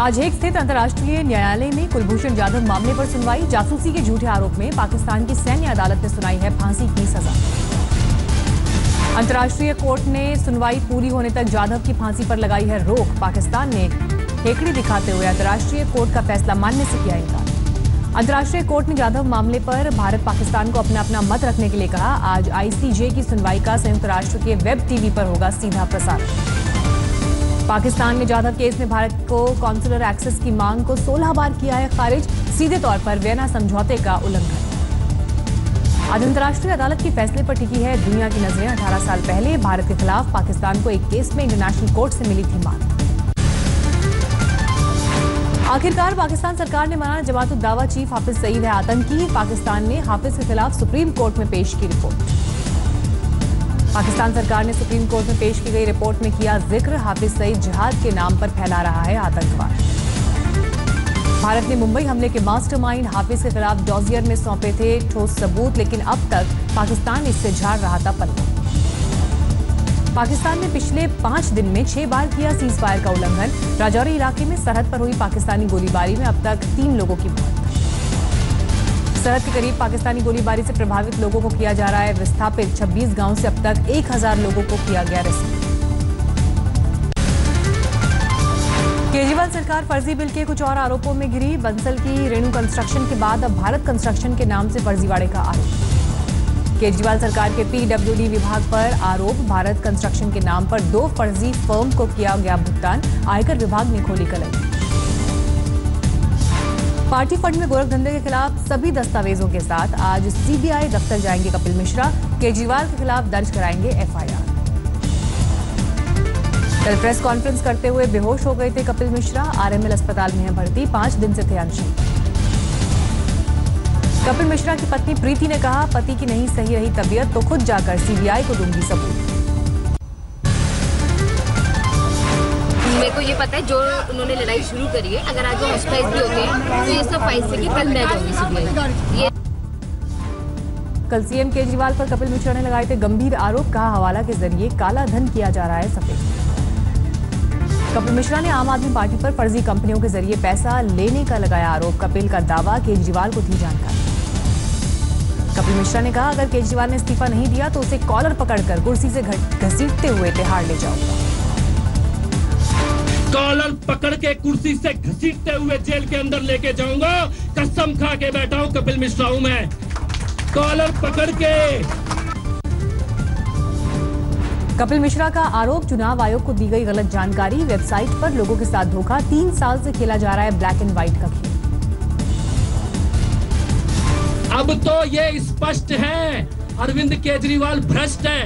आज हेग स्थित अंतर्राष्ट्रीय न्यायालय में कुलभूषण जाधव मामले पर सुनवाई। जासूसी के झूठे आरोप में पाकिस्तान की सैन्य अदालत ने सुनाई है फांसी की सजा। अंतर्राष्ट्रीय कोर्ट ने सुनवाई पूरी होने तक जाधव की फांसी पर लगाई है रोक। पाकिस्तान ने हेकड़ी दिखाते हुए अंतर्राष्ट्रीय कोर्ट का फैसला मानने से किया इनकार। अंतर्राष्ट्रीय कोर्ट ने जाधव मामले पर भारत पाकिस्तान को अपना मत रखने के लिए कहा। आज आईसीजे की सुनवाई का संयुक्त राष्ट्र के वेब टीवी पर होगा सीधा प्रसारण। पाकिस्तान ने जाधव केस में भारत को कॉन्सुलर एक्सेस की मांग को 16 बार किया है खारिज। सीधे तौर पर वियना समझौते का उल्लंघन। आज अंतर्राष्ट्रीय अदालत के फैसले पर टिकी है दुनिया की नजरें। 18 साल पहले भारत के खिलाफ पाकिस्तान को एक केस में इंटरनेशनल कोर्ट से मिली थी मांग। आखिरकार पाकिस्तान सरकार ने माना जमात उद दावा चीफ हाफिज सईद है आतंकी। पाकिस्तान ने हाफिज के खिलाफ सुप्रीम कोर्ट में पेश की रिपोर्ट। पाकिस्तान सरकार ने सुप्रीम कोर्ट में पेश की गई रिपोर्ट में किया जिक्र, हाफिज सईद जिहाद के नाम पर फैला रहा है आतंकवाद। भारत ने मुंबई हमले के मास्टरमाइंड हाफिज के खिलाफ डॉजियर में सौंपे थे ठोस सबूत, लेकिन अब तक पाकिस्तान इससे झाड़ रहा था पल्ला। पाकिस्तान ने पिछले 5 दिन में 6 बार किया सीज फायर का उल्लंघन। राजौरी इलाके में सरहद पर हुई पाकिस्तानी गोलीबारी में अब तक 3 लोगों की मौत। सरहद के करीब पाकिस्तानी गोलीबारी से प्रभावित लोगों को किया जा रहा है विस्थापित। 26 गांव से अब तक 1000 लोगों को किया गया रेस्क्यू। केजरीवाल सरकार फर्जी बिल के कुछ और आरोपों में घिरी। बंसल की रेणु कंस्ट्रक्शन के बाद अब भारत कंस्ट्रक्शन के नाम से फर्जीवाड़े का आरोप। केजरीवाल सरकार के पीडब्ल्यूडी विभाग पर आरोप, भारत कंस्ट्रक्शन के नाम पर 2 फर्जी फर्म को किया गया भुगतान। आयकर विभाग ने खोली कलई। पार्टी फंड में गोरखधंधे के खिलाफ सभी दस्तावेजों के साथ आज सीबीआई दफ्तर जाएंगे कपिल मिश्रा। केजरीवाल के खिलाफ दर्ज कराएंगे एफआईआर। कल प्रेस कॉन्फ्रेंस करते हुए बेहोश हो गए थे कपिल मिश्रा। आरएमएल अस्पताल में है भर्ती, 5 दिन से थे अनशन। कपिल मिश्रा की पत्नी प्रीति ने कहा, पति की नहीं सही रही तबीयत तो खुद जाकर सीबीआई को दूंगी सबूत। मेरे को ये पता है जो उन्होंने लड़ाई शुरू करी है, अगर आज वो हॉस्पिटलाइज भी होते हैं तो ये सब फाइल से कि कल मैं जाऊंगी सीबीआई। कल सीएम केजरीवाल पर कपिल मिश्रा ने लगाए थे गंभीर आरोप। कहा, हवाला के जरिए काला धन किया जा रहा है सफेद। कपिल मिश्रा ने आम आदमी पार्टी पर फर्जी कंपनियों के जरिए पैसा लेने का लगाया आरोप। कपिल का दावा, केजरीवाल को थी जानकारी। कपिल मिश्रा ने कहा, अगर केजरीवाल ने इस्तीफा नहीं दिया तो उसे कॉलर पकड़कर कुर्सी से घसीटते हुए तिहाड़ ले जाऊंगा। कॉलर पकड़ के कुर्सी से घसीटते हुए जेल के अंदर लेके जाऊंगा। कसम खा के बैठा हूं, कपिल मिश्रा हूं मैं। कॉलर पकड़ के। कपिल मिश्रा का आरोप, चुनाव आयोग को दी गई गलत जानकारी। वेबसाइट पर लोगों के साथ धोखा। 3 साल से खेला जा रहा है ब्लैक एंड व्हाइट का खेल। अब तो ये स्पष्ट है अरविंद केजरीवाल भ्रष्ट है।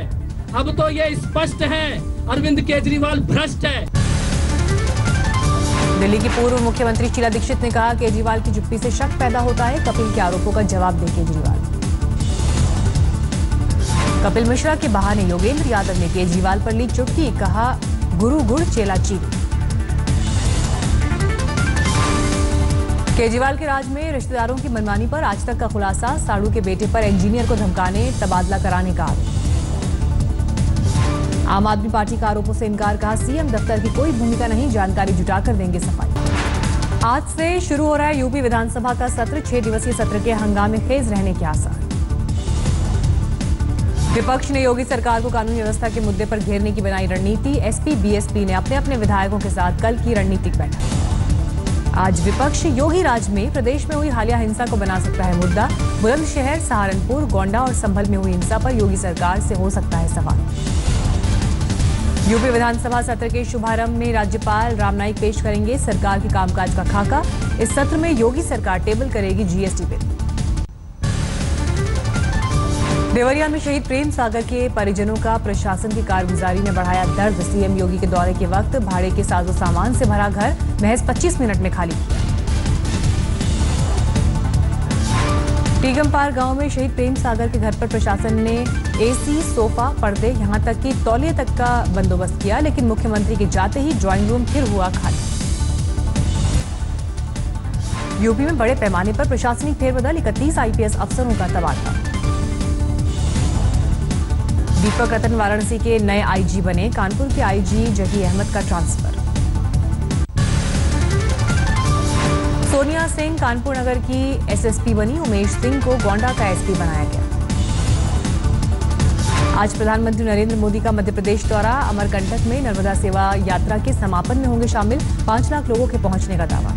अब तो ये स्पष्ट है अरविंद केजरीवाल भ्रष्ट है। दिल्ली की पूर्व मुख्यमंत्री शीला दीक्षित ने कहा, केजरीवाल की चुप्पी से शक पैदा होता है। कपिल के आरोपों का जवाब दे केजरीवाल। कपिल मिश्रा के बहाने योगेंद्र यादव ने केजरीवाल पर ली चुटकी। कहा, गुरु गुड़ चेला चीनी। केजरीवाल के राज में रिश्तेदारों की मनमानी पर आज तक का खुलासा। साड़ू के बेटे पर इंजीनियर को धमकाने, तबादला कराने का आरोप। आम आदमी पार्टी का आरोपों से इनकार। कहा, सीएम दफ्तर की कोई भूमिका नहीं, जानकारी जुटाकर देंगे सफाई। आज से शुरू हो रहा है यूपी विधानसभा का सत्र। 6 दिवसीय सत्र के हंगामे खेज रहने के आसार। विपक्ष ने योगी सरकार को कानून व्यवस्था के मुद्दे पर घेरने की बनाई रणनीति। एसपी बीएसपी ने अपने अपने विधायकों के साथ कल की रणनीतिक बैठक। आज विपक्ष योगी राज में प्रदेश में हुई हालिया हिंसा को बना सकता है मुद्दा। बुलंदशहर, सहारनपुर, गोंडा और संभल में हुई हिंसा पर योगी सरकार से हो सकता है सवाल। यूपी विधानसभा सत्र के शुभारंभ में राज्यपाल राम नाईक पेश करेंगे सरकार के कामकाज का खाका। इस सत्र में योगी सरकार टेबल करेगी जीएसटी बिल। देवरिया में शहीद प्रेम सागर के परिजनों का प्रशासन की कारगुजारी ने बढ़ाया दर्द। सीएम योगी के दौरे के वक्त भाड़े के साजो सामान से भरा घर महज 25 मिनट में खाली किया। टीगमपार गांव में शहीद प्रेम सागर के घर पर प्रशासन ने एसी, सोफा, पर्दे, यहां तक कि तौलिए तक का बंदोबस्त किया, लेकिन मुख्यमंत्री के जाते ही ड्राइंग रूम फिर हुआ खाली। यूपी में बड़े पैमाने पर प्रशासनिक फेरबदल। 31 आईपीएस अफसरों का तबादला। दीपक रतन वाराणसी के नए आईजी बने। कानपुर के आईजी जही अहमद का ट्रांसफर। सोनिया सिंह कानपुर नगर की एसएसपी बनी, उमेश सिंह को गोंडा का एसपी बनाया गया। आज प्रधानमंत्री नरेंद्र मोदी का मध्य प्रदेश दौरा, अमरकंटक में नर्मदा सेवा यात्रा के समापन में होंगे शामिल, 5 लाख लोगों के पहुंचने का दावा।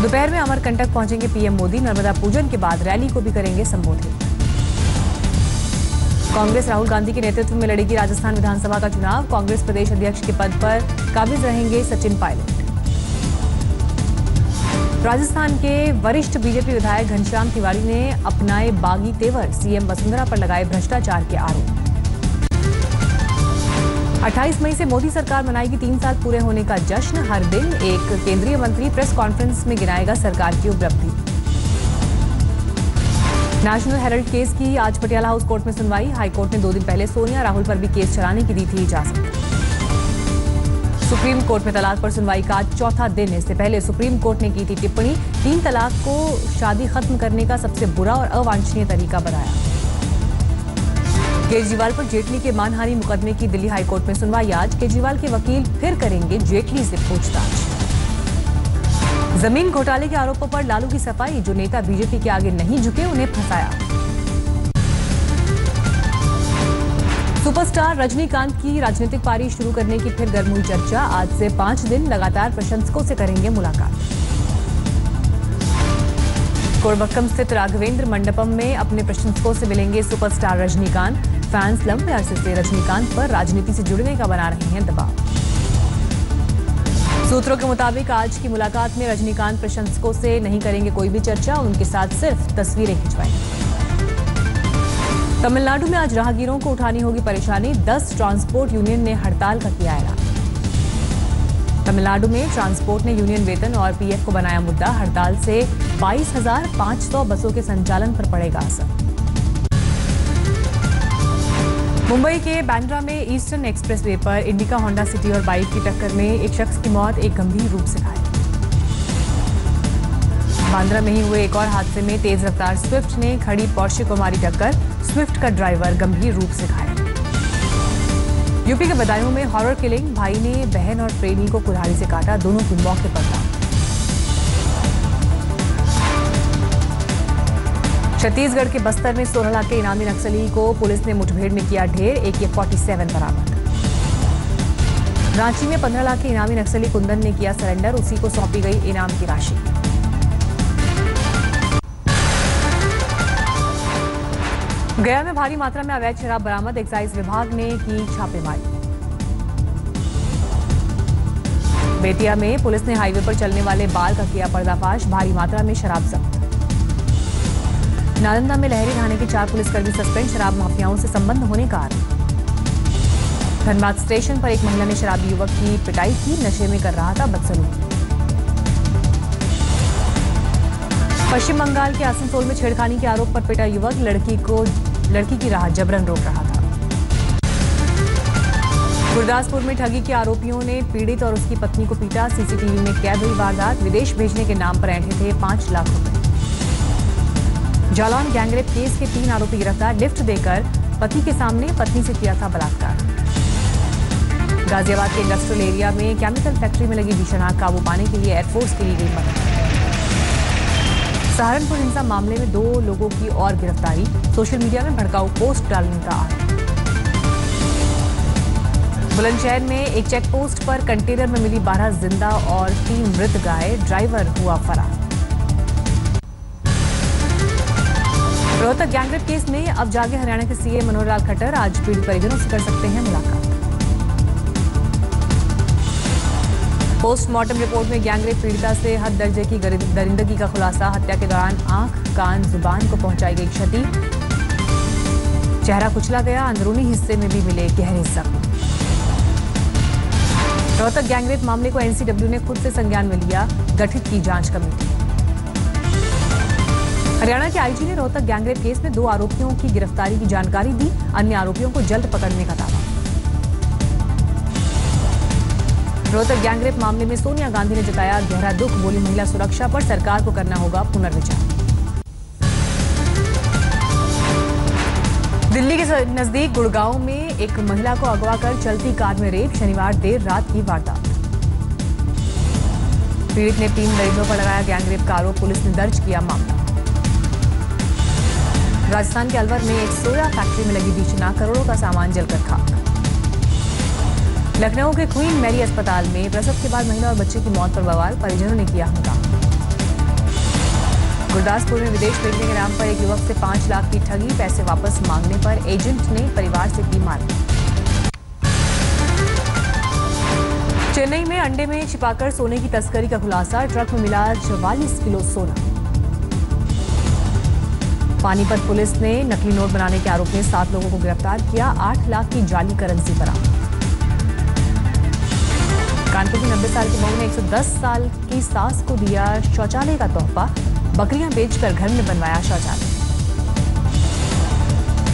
दोपहर में अमरकंटक पहुंचेंगे पीएम मोदी, नर्मदा पूजन के बाद रैली को भी करेंगे संबोधित। कांग्रेस राहुल गांधी के नेतृत्व में लड़ेगी राजस्थान विधानसभा का चुनाव, कांग्रेस प्रदेश अध्यक्ष के पद पर काबिज रहेंगे सचिन पायलट। राजस्थान के वरिष्ठ बीजेपी विधायक घनश्याम तिवारी ने अपनाए बागी तेवर, सीएम वसुंधरा पर लगाए भ्रष्टाचार के आरोप। 28 मई से मोदी सरकार मनाएगी 3 साल पूरे होने का जश्न, हर दिन एक केंद्रीय मंत्री प्रेस कॉन्फ्रेंस में गिनाएगा सरकार की उपलब्धि। नेशनल हेराल्ड केस की आज पटियाला हाउस कोर्ट में सुनवाई, हाईकोर्ट ने 2 दिन पहले सोनिया राहुल पर भी केस चलाने की दी थी इजाजत। सुप्रीम कोर्ट में तलाक पर सुनवाई का आज चौथा दिन, इससे पहले सुप्रीम कोर्ट ने की थी टिप्पणी, 3 तलाक को शादी खत्म करने का सबसे बुरा और अवांछनीय तरीका बताया। केजरीवाल पर जेटली के मानहानि मुकदमे की दिल्ली हाईकोर्ट में सुनवाई आज, केजरीवाल के वकील फिर करेंगे जेटली से पूछताछ। जमीन घोटाले के आरोपों पर लालू की सफाई, जो नेता बीजेपी के आगे नहीं झुके उन्हें फंसाया। सुपरस्टार रजनीकांत की राजनीतिक पारी शुरू करने की फिर गर्म हुई चर्चा, आज से 5 दिन लगातार प्रशंसकों से करेंगे मुलाकात। कोरबक्कम स्थित राघवेंद्र मंडपम में अपने प्रशंसकों से मिलेंगे सुपरस्टार रजनीकांत, फैंस लंबे अरसे से रजनीकांत पर राजनीति से जुड़ने का बना रहे हैं दबाव। सूत्रों के मुताबिक आज की मुलाकात में रजनीकांत प्रशंसकों से नहीं करेंगे कोई भी चर्चा, उनके साथ सिर्फ तस्वीरें खिंचवाएंगे। तमिलनाडु में आज राहगीरों को उठानी होगी परेशानी, 10 ट्रांसपोर्ट यूनियन ने हड़ताल का किया ऐलान। तमिलनाडु में ट्रांसपोर्ट ने यूनियन वेतन और पीएफ को बनाया मुद्दा, हड़ताल से 22,500 बसों के संचालन पर पड़ेगा असर। मुंबई के बांद्रा में ईस्टर्न एक्सप्रेसवे पर इंडिका होंडा सिटी और बाइक की टक्कर में एक शख्स की मौत, एक गंभीर रूप से घायल। बांद्रा में ही हुए एक और हादसे में तेज रफ्तार स्विफ्ट ने खड़ी पोर्शे को मारी टक्कर, स्विफ्ट का ड्राइवर गंभीर रूप से घायल। यूपी के बदायूं में हॉरर किलिंग, भाई ने बहन और प्रेमी को कुल्हाड़ी से काटा, दोनों की मौके पर मौत। छत्तीसगढ़ के बस्तर में 16 लाख के इनामी नक्सली को पुलिस ने मुठभेड़ में किया ढेर, AK-47 बरामद। रांची में 15 लाख के इनामी नक्सली कुंदन ने किया सरेंडर, उसी को सौंपी गई इनाम की राशि। गया में भारी मात्रा में अवैध शराब बरामद, एक्साइज विभाग ने की छापेमारी। बेतिया में पुलिस ने हाईवे पर चलने वाले बाल का किया पर्दाफाश, भारी मात्रा में शराब जब्त। नालंदा में लहरी थाने के 4 पुलिसकर्मी सस्पेंड, शराब माफियाओं से संबंध होने का आरोप। धनबाद स्टेशन पर एक महिला ने शराबी युवक की पिटाई की, नशे में कर रहा था बदसलूकी। पश्चिम बंगाल के आसनसोल में छेड़खानी के आरोप पर पिटा युवक, लड़की की राह जबरन रोक रहा था। गुरदासपुर में ठगी के आरोपियों ने पीड़ित और उसकी पत्नी को पीटा, सीसीटीवी में कैद हुई वारदात, विदेश भेजने के नाम पर ऐंठे थे 5 लाख रुपए। जालौन गैंगरेप केस के 3 आरोपी गिरफ्तार, लिफ्ट देकर पति के सामने पत्नी से किया था बलात्कार। गाजियाबाद के इंडस्ट्रियल एरिया में केमिकल फैक्ट्री में लगी भीषण आग, काबू पाने के लिए एयरफोर्स की ली गई मदद। सहारनपुर हिंसा मामले में 2 लोगों की और गिरफ्तारी, सोशल मीडिया में भड़काऊ पोस्ट डालने का आरोप। बुलंदशहर में एक चेक पोस्ट पर कंटेनर में मिली 12 जिंदा और 3 मृत गाय, ड्राइवर हुआ फरार। रोहतक गैंगरेप केस में अब जागे हरियाणा के सीएम मनोहर लाल खट्टर, आज पीड़ित परिजनों से कर सकते हैं मुलाकात। पोस्टमार्टम रिपोर्ट में गैंगरेप पीड़िता से हद दर्जे की दरिंदगी का खुलासा, हत्या के दौरान आंख, कान, जुबान को पहुंचाई गई क्षति, चेहरा कुचला गया, अंदरूनी हिस्से में भी मिले गहरे जख्म। रोहतक गैंगरेप मामले को एनसीडब्ल्यू ने खुद से संज्ञान में लिया, गठित की जांच कमेटी। हरियाणा के आईजी ने रोहतक गैंगरेप केस में 2 आरोपियों की गिरफ्तारी की जानकारी दी, अन्य आरोपियों को जल्द पकड़ने का दावा। रोहतक गैंगरेप मामले में सोनिया गांधी ने जताया गहरा दुख, बोली महिला सुरक्षा पर सरकार को करना होगा पुनर्विचार। दिल्ली के नजदीक गुड़गांव में एक महिला को अगवा कर चलती कार में रेप, शनिवार देर रात की वारदात। पीड़ित ने 3 मरीजों पर लगाया गैंगरेप का आरोप, पुलिस ने दर्ज किया मामला। राजस्थान के अलवर में एक सोया फैक्ट्री में लगी भीषण, करोड़ों का सामान जलकर खाक। लखनऊ के क्वीन मैरी अस्पताल में प्रसव के बाद महिला और बच्चे की मौत पर बवाल, परिजनों ने किया हंगामा। गुरदासपुर में विदेश भेजने के नाम पर एक युवक से 5 लाख की ठगी, पैसे वापस मांगने पर एजेंट ने परिवार से की मारपीट। चेन्नई में अंडे में छिपाकर सोने की तस्करी का खुलासा, ट्रक में मिला 44 किलो सोना। पानीपत पुलिस ने नकली नोट बनाने के आरोप में 7 लोगों को गिरफ्तार किया, 8 लाख की जाली करेंसी बरामद। कानपुर की 90 साल की बहू ने 110 साल की सास को दिया शौचालय का तोहफा, बकरियां बेचकर घर में बनवाया शौचालय।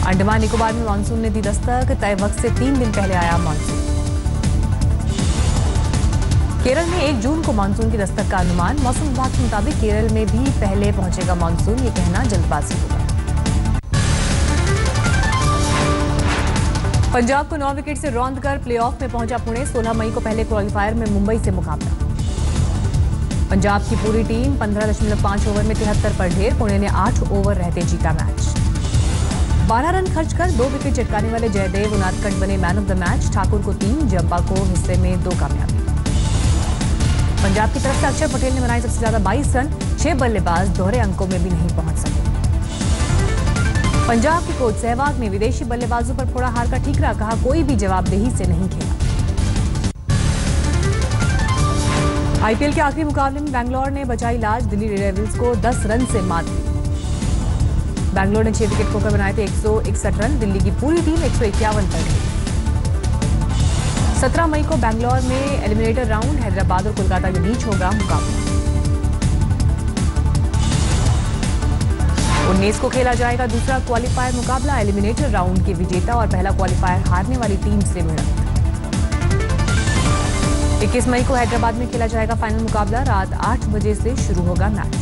अंडमान निकोबार में मानसून ने दी दस्तक, तय वक्त से 3 दिन पहले आया मानसून। केरल में 1 जून को मानसून की दस्तक का अनुमान, मौसम विभाग के मुताबिक केरल में भी पहले पहुंचेगा मानसून, ये कहना जल्दबाजी होगा। पंजाब को 9 विकेट से रौंद कर प्लेऑफ में पहुंचा पुणे, 16 मई को पहले क्वालीफायर में मुंबई से मुकाबला। पंजाब की पूरी टीम 15.5 ओवर में 73 पर ढेर, पुणे ने 8 ओवर रहते जीता मैच। 12 रन खर्च कर 2 विकेट चटकाने वाले जयदेव उनादकट बने man of the match, Thakur को 3, जंपा को हिस्से में 2 कामयाबी। पंजाब की तरफ से अक्षर पटेल ने बनाए सबसे ज्यादा 22 रन, 6 बल्लेबाज दोहरे अंकों में भी नहीं पहुंच सके। पंजाब के कोच सहवाग ने विदेशी बल्लेबाजों पर फोड़ा हार का ठीकरा, कहा कोई भी जवाबदेही से नहीं खेला। आईपीएल के आखिरी मुकाबले में बैंगलोर ने बचाई लाज, दिल्ली डेयरडेविल्स को 10 रन से मात दी। बैंगलोर ने 6 विकेट खोकर बनाए थे 161 रन, दिल्ली की पूरी टीम 151 पर गई। 17 मई को बैंगलोर में एलिमिनेटर राउंड, हैदराबाद और कोलकाता के बीच होगा मुकाबला। 19 को खेला जाएगा दूसरा क्वालीफायर मुकाबला, एलिमिनेटर राउंड के विजेता और पहला क्वालीफायर हारने वाली टीम से भिड़ंत। 21 मई को हैदराबाद में खेला जाएगा फाइनल मुकाबला, रात 8 बजे से शुरू होगा मैच।